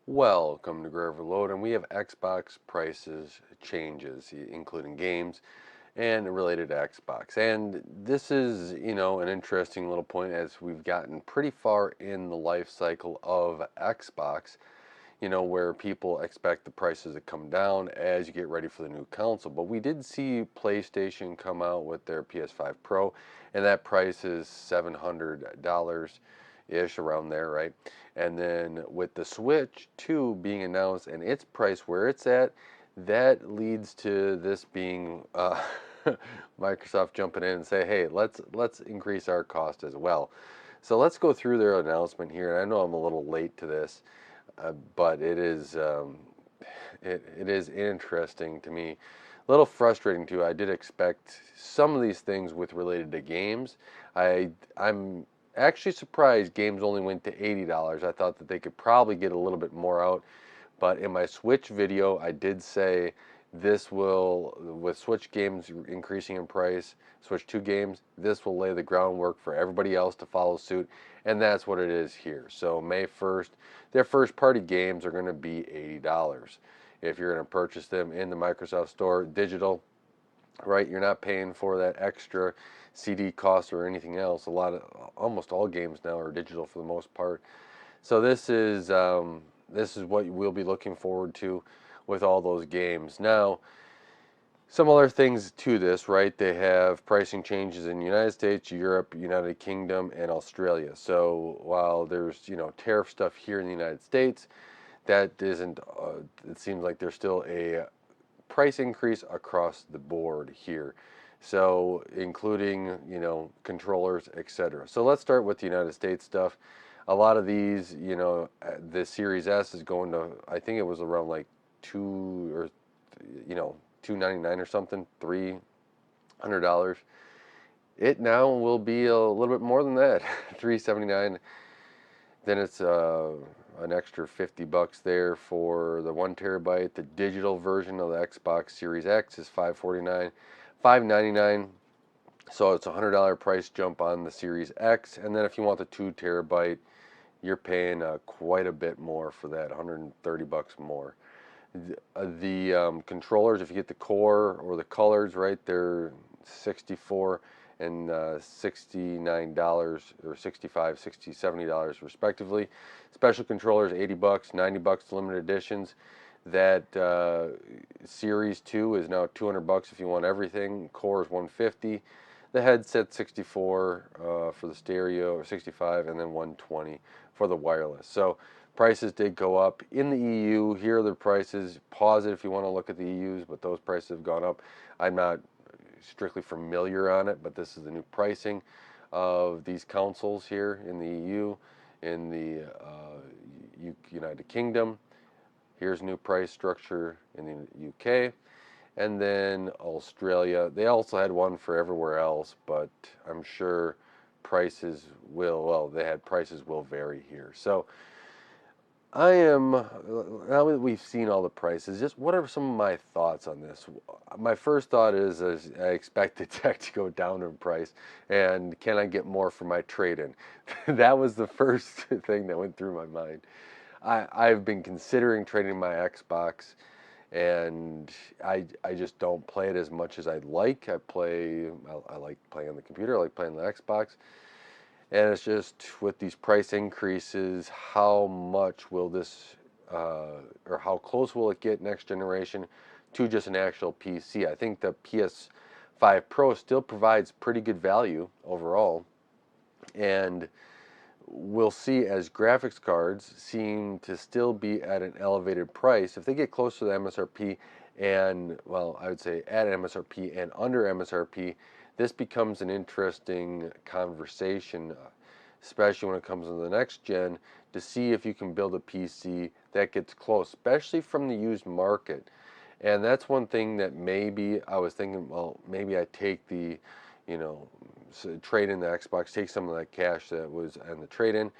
Welcome to Grover Load, and we have Xbox prices changes, including games and related to Xbox. And this is, an interesting little point as we've gotten pretty far in the life cycle of Xbox, where people expect the prices to come down as you get ready for the new console. But we did see PlayStation come out with their PS5 Pro, and that price is $700 ish, around there, right? And then with the Switch 2 being announced and its price where it's at, that leads to this being Microsoft jumping in and say, "Hey, let's increase our cost as well." So let's go through their announcement here. And I know I'm a little late to this, but it is interesting to me, a little frustrating too. I did expect some of these things with related to games. I'm actually surprised games only went to $80. I thought that they could probably get a little bit more out, but in my Switch video, I did say this will, with Switch games increasing in price, Switch 2 games, this will lay the groundwork for everybody else to follow suit, and that's what it is here. So May 1st, their first party games are going to be $80. If you're going to purchase them in the Microsoft Store digital, right, you're not paying for that extra CD cost or anything else. Almost all games now are digital for the most part. So this is what we'll be looking forward to with all those games. Now, some other things to this, right? They have pricing changes in the United States, Europe, United Kingdom, and Australia. So while there's, tariff stuff here in the United States, that isn't, it seems like there's still a price increase across the board here. So including, controllers, etc. So let's start with the United States stuff. A lot of these, the Series S is going to, I think it was around like two or, you know, 299 or something, $300. It now will be a little bit more than that, 379. Then it's an extra $50 there for the 1 TB. The digital version of the Xbox Series X is 549, 599. So it's $100 price jump on the Series X, and then if you want the 2 TB, you're paying quite a bit more for that, $130 more. The controllers, if you get the core or the colors, right, they're 64 and $69 or 65, 60, $70 respectively. Special controllers, $80, $90 limited editions. That Series 2 is now $200 if you want everything. Core is $150. The headset 64 for the stereo, or 65, and then 120 for the wireless. So prices did go up in the EU. Here are the prices. Pause it if you want to look at the EU's, but those prices have gone up. I'm not strictly familiar on it, but this is the new pricing of these consoles here in the EU, in the United Kingdom. Here's new price structure in the UK. And then Australia, they also had one for everywhere else, but I'm sure prices will, well, they had prices will vary here. So I am, now that we've seen all the prices, just what are some of my thoughts on this? My first thought is I expect the tech to go down in price, and can I get more for my trade-in? That was the first thing that went through my mind. I've been considering trading my Xbox, and I just don't play it as much as I'd like. I like playing on the computer, I like playing on the Xbox. And it's just with these price increases, how much will this, or how close will it get next generation to just an actual PC? I think the PS5 Pro still provides pretty good value overall. And we'll see as graphics cards seem to still be at an elevated price. If they get close to the MSRP and, well, I would say at MSRP and under MSRP, this becomes an interesting conversation, especially when it comes to the next gen, to see if you can build a PC that gets close, especially from the used market. And that's one thing that maybe I was thinking, well, maybe I take the, trade in the Xbox, take some of that cash that was on the trade in,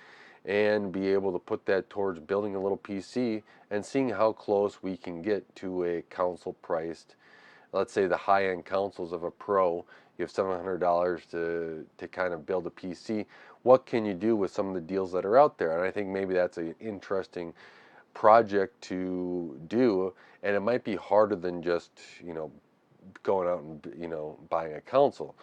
and be able to put that towards building a little PC and seeing how close we can get to a console priced, let's say the high end consoles of a Pro. You have $700 to kind of build a PC. What can you do with some of the deals that are out there? And I think maybe that's an interesting project to do, and it might be harder than just, going out and, buying a console.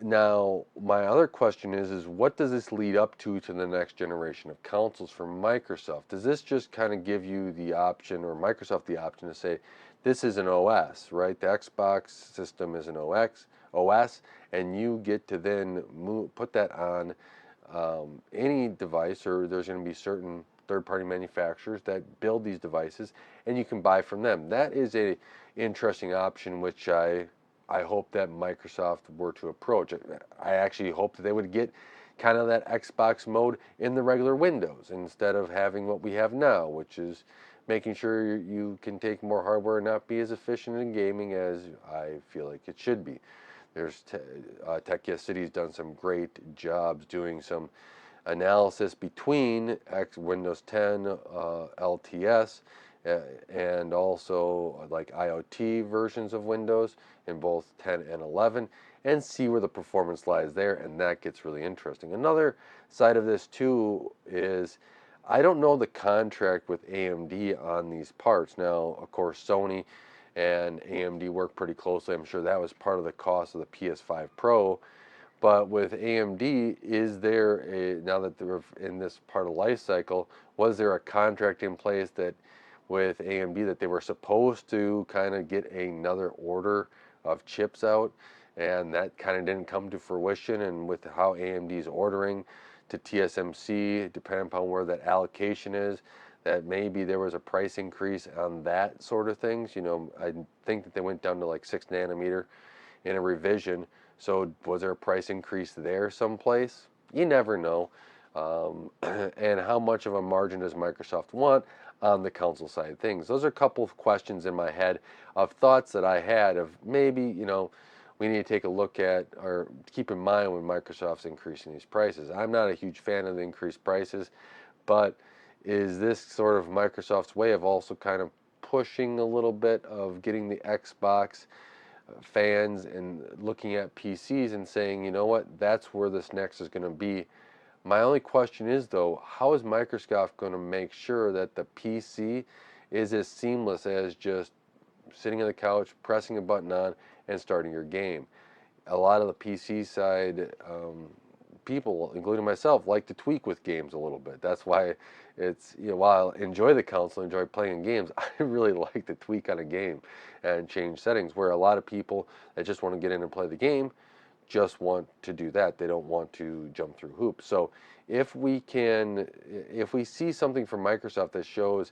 Now, my other question is what does this lead up to the next generation of consoles for Microsoft? Does this just kind of give you the option, or Microsoft the option to say, this is an OS, right? The Xbox system is an OS, and you get to then put that on any device, or there's going to be certain third-party manufacturers that build these devices, and you can buy from them. That is a interesting option, which I hope that Microsoft were to approach. I actually hope that they would get kind of that Xbox mode in the regular Windows instead of having what we have now, which is making sure you can take more hardware and not be as efficient in gaming as I feel like it should be. There's Tech City's done some great jobs doing some analysis between Windows 10 LTS and also like IoT versions of Windows in both 10 and 11, and see where the performance lies there, and that gets really interesting. Another side of this too is I don't know the contract with AMD on these parts. Now, of course, Sony and AMD work pretty closely. I'm sure that was part of the cost of the PS5 Pro. But with AMD, is there now that they're in this part of life cycle, was there a contract in place that with AMD that they were supposed to kind of get another order of chips out, and that kind of didn't come to fruition? And with how AMD's ordering to TSMC, depending upon where that allocation is, that maybe there was a price increase on that sort of things. I think that they went down to like 6 nanometer in a revision. So was there a price increase there someplace? You never know. And how much of a margin does Microsoft want on the console side of things? Those are a couple of questions in my head of thoughts that I had of maybe, we need to take a look at or keep in mind when Microsoft's increasing these prices. I'm not a huge fan of the increased prices, but is this sort of Microsoft's way of also kind of pushing a little bit of getting the Xbox fans and looking at PCs and saying, you know what, that's where this next is going to be? My only question is, though, how is Microsoft going to make sure that the PC is as seamless as just sitting on the couch, pressing a button on, and starting your game? A lot of the PC side people, including myself, like to tweak with games a little bit. That's why it's, while I enjoy the console, enjoy playing games, I really like to tweak on a game and change settings, where a lot of people that just want to get in and play the game just want to do that. They don't want to jump through hoops. So if we see something from Microsoft that shows,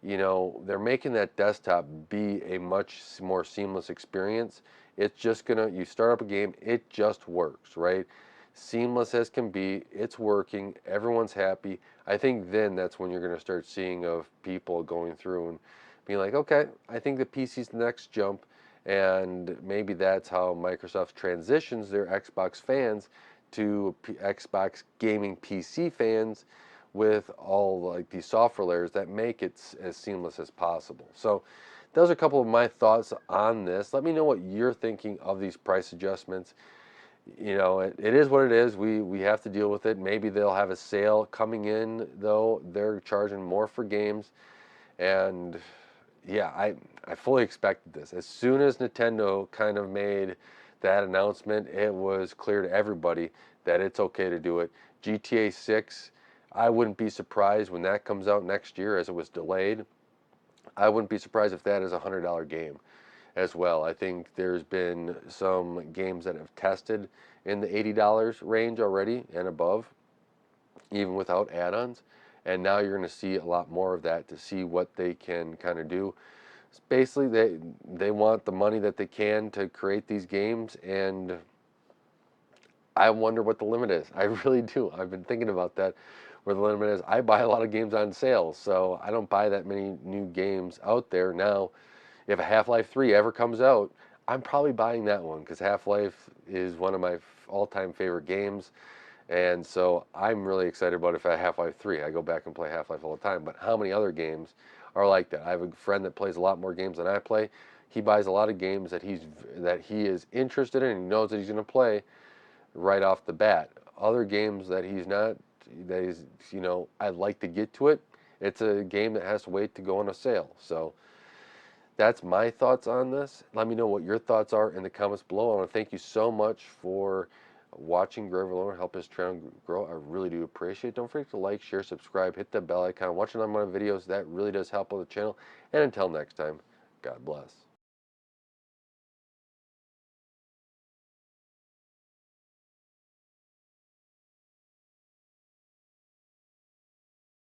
they're making that desktop be a much more seamless experience, it's just you start up a game, it just works, right? Seamless as can be, it's working, everyone's happy. I think then that's when you're going to start seeing of people going through and being like, okay, I think the PC's the next jump, and maybe that's how Microsoft transitions their Xbox fans to Xbox gaming PC fans with all like these software layers that make it as seamless as possible. So those are a couple of my thoughts on this. Let me know what you're thinking of these price adjustments. It is what it is. We have to deal with it. Maybe they'll have a sale coming in, though. They're charging more for games. And yeah, I fully expected this. As soon as Nintendo kind of made that announcement, it was clear to everybody that it's okay to do it. GTA 6, I wouldn't be surprised when that comes out next year, as it was delayed. I wouldn't be surprised if that is a $100 game as well. I think there's been some games that have tested in the $80 range already and above, even without add-ons. And now you're going to see a lot more of that to see what they can kind of do. Basically, they want the money that they can to create these games, and I wonder what the limit is. I really do. I've been thinking about that, where the limit is. I buy a lot of games on sale, so I don't buy that many new games out there. Now, if a Half-Life 3 ever comes out, I'm probably buying that one, because Half-Life is one of my all-time favorite games. And so I'm really excited about if I Half-Life 3. I go back and play Half-Life all the time. But how many other games are like that? I have a friend that plays a lot more games than I play. He buys a lot of games that he is interested in and he knows that he's going to play right off the bat. Other games that he's not, I'd like to get to it, it's a game that has to wait to go on a sale. So that's my thoughts on this. Let me know what your thoughts are in the comments below. I want to thank you so much for watching Grow Every help his channel grow. I really do appreciate it. Don't forget to like, share, subscribe, hit the bell icon, watch another one of my videos. That really does help on the channel. And until next time, God bless.